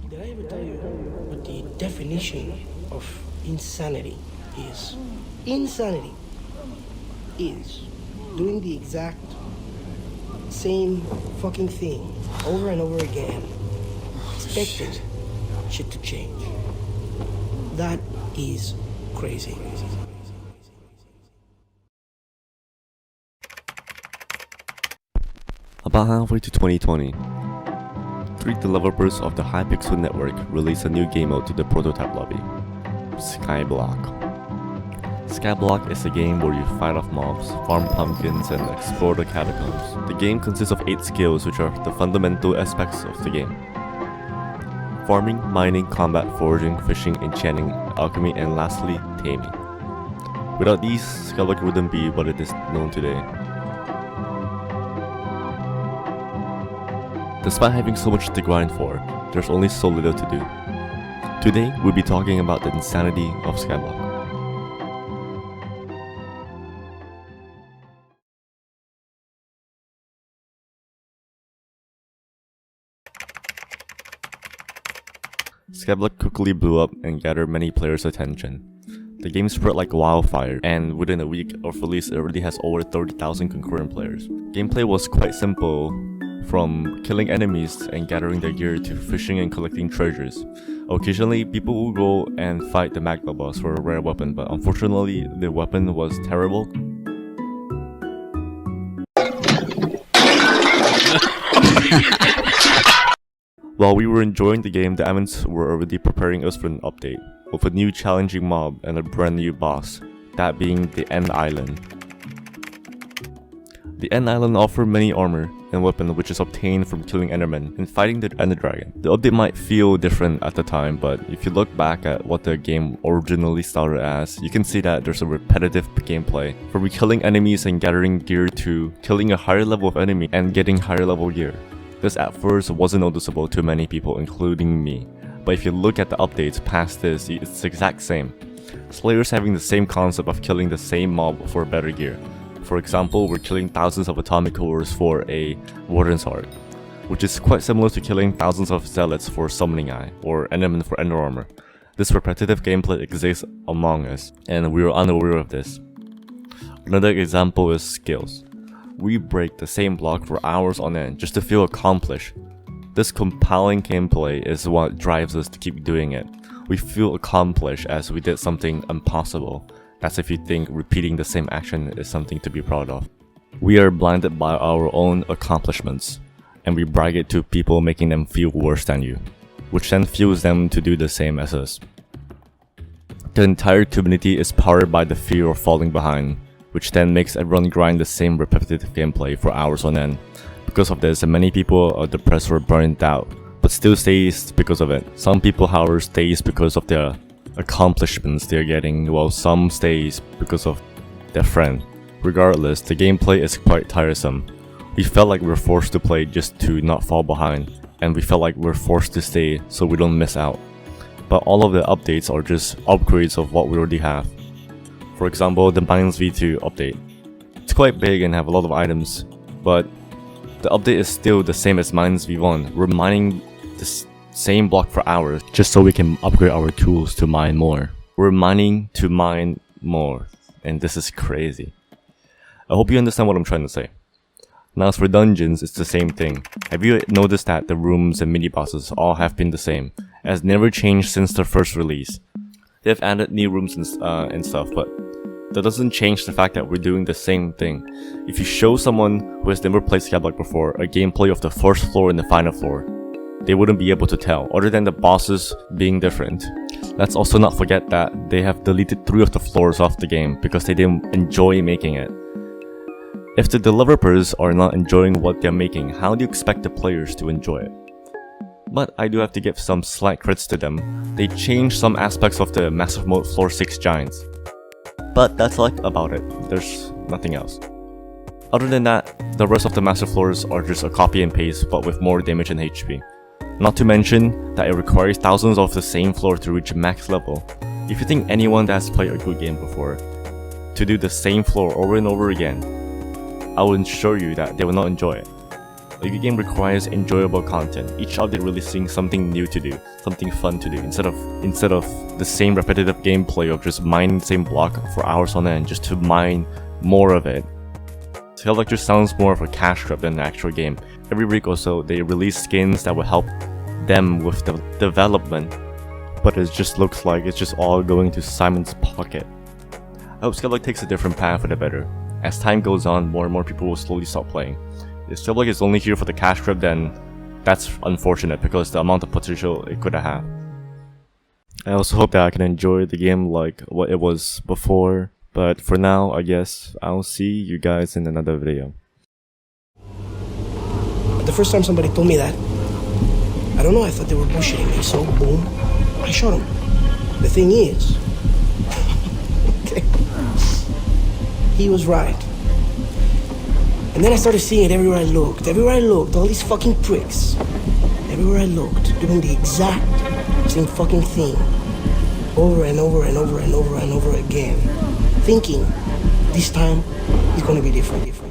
Did I ever tell you what the definition of insanity is? Insanity is doing the exact same fucking thing over and over again, expecting shit to change. That is crazy. About halfway to 2020, three developers of the Hypixel Network released a new game mode to the prototype lobby, Skyblock. Skyblock is a game where you fight off mobs, farm pumpkins, and explore the catacombs. The game consists of 8 skills which are the fundamental aspects of the game: farming, mining, combat, foraging, fishing, enchanting, alchemy, and lastly, taming. Without these, Skyblock wouldn't be what it is known today. Despite having so much to grind for, there's only so little to do. Today, we'll be talking about the insanity of Skyblock. Skyblock quickly blew up and gathered many players' attention. The game spread like wildfire, and within a week of release it already has over 30,000 concurrent players. Gameplay was quite simple, from killing enemies and gathering their gear to fishing and collecting treasures. Occasionally, people will go and fight the Magma boss for a rare weapon, but unfortunately, the weapon was terrible. While we were enjoying the game, the admins were already preparing us for an update, with a new challenging mob and a brand new boss, that being the End Island. The End Island offered many armor and weapons which is obtained from killing Endermen and fighting the Ender Dragon. The update might feel different at the time, but if you look back at what the game originally started as, you can see that there's a repetitive gameplay, from killing enemies and gathering gear to killing a higher level of enemy and getting higher level gear. This at first wasn't noticeable to many people, including me, but if you look at the updates past this, it's the exact same. Slayers having the same concept of killing the same mob for better gear. For example, we're killing thousands of atomic cores for a Warden's Heart, which is quite similar to killing thousands of Zealots for Summoning Eye, or Enderman for Ender Armor. This repetitive gameplay exists among us, and we were unaware of this. Another example is skills. We break the same block for hours on end just to feel accomplished. This compelling gameplay is what drives us to keep doing it. We feel accomplished as we did something impossible. That's if you think repeating the same action is something to be proud of. We are blinded by our own accomplishments, and we brag it to people, making them feel worse than you, which then fuels them to do the same as us. The entire community is powered by the fear of falling behind, which then makes everyone grind the same repetitive gameplay for hours on end. Because of this, many people are depressed or burnt out, but still stays because of it. Some people, however, stays because of their accomplishments they're getting, while some stays because of their friend. Regardless, the gameplay is quite tiresome. We felt like we were forced to play just to not fall behind, and we felt like we're forced to stay so we don't miss out. But all of the updates are just upgrades of what we already have. For example, the Mines V2 update. It's quite big and have a lot of items, but the update is still the same as Mines V1. We're mining this same block for hours just so we can upgrade our tools to mine more. We're mining to mine more, and this is crazy. I hope you understand what I'm trying to say. Now as for dungeons, it's the same thing. Have you noticed that the rooms and mini bosses all have been the same? It has never changed since the first release. They've added new rooms and stuff, but that doesn't change the fact that we're doing the same thing. If you show someone who has never played Skyblock before a gameplay of the first floor and the final floor, they wouldn't be able to tell, other than the bosses being different. Let's also not forget that they have deleted 3 of the floors off the game because they didn't enjoy making it. If the developers are not enjoying what they're making, how do you expect the players to enjoy it? But I do have to give some slight creds to them. They changed some aspects of the Massive Mode Floor 6 Giants. But that's about it. There's nothing else. Other than that, the rest of the massive floors are just a copy and paste but with more damage and HP. Not to mention that it requires thousands of the same floor to reach max level. If you think anyone that has played a good game before to do the same floor over and over again, I will assure you that they will not enjoy it. Like, the game requires enjoyable content, each update releasing something new to do, something fun to do, instead of the same repetitive gameplay of just mining the same block for hours on end just to mine more of it. Skyblock just sounds more of a cash grab than an actual game. Every week or so, they release skins that will help them with the development, but it just looks like it's just all going to Simon's pocket. I hope Skyblock takes a different path for the better. As time goes on, more and more people will slowly stop playing. If Skyblock is only here for the cash grab, then that's unfortunate because the amount of potential it could have. I also hope that I can enjoy the game like what it was before, but for now, I guess I'll see you guys in another video. The first time somebody told me that, I don't know, I thought they were bullshitting me, so boom, I shot him. The thing is, okay, he was right. And then I started seeing it everywhere I looked, all these fucking pricks, everywhere I looked, doing the exact same fucking thing, over and over and over and over and over again, thinking this time it's gonna be different.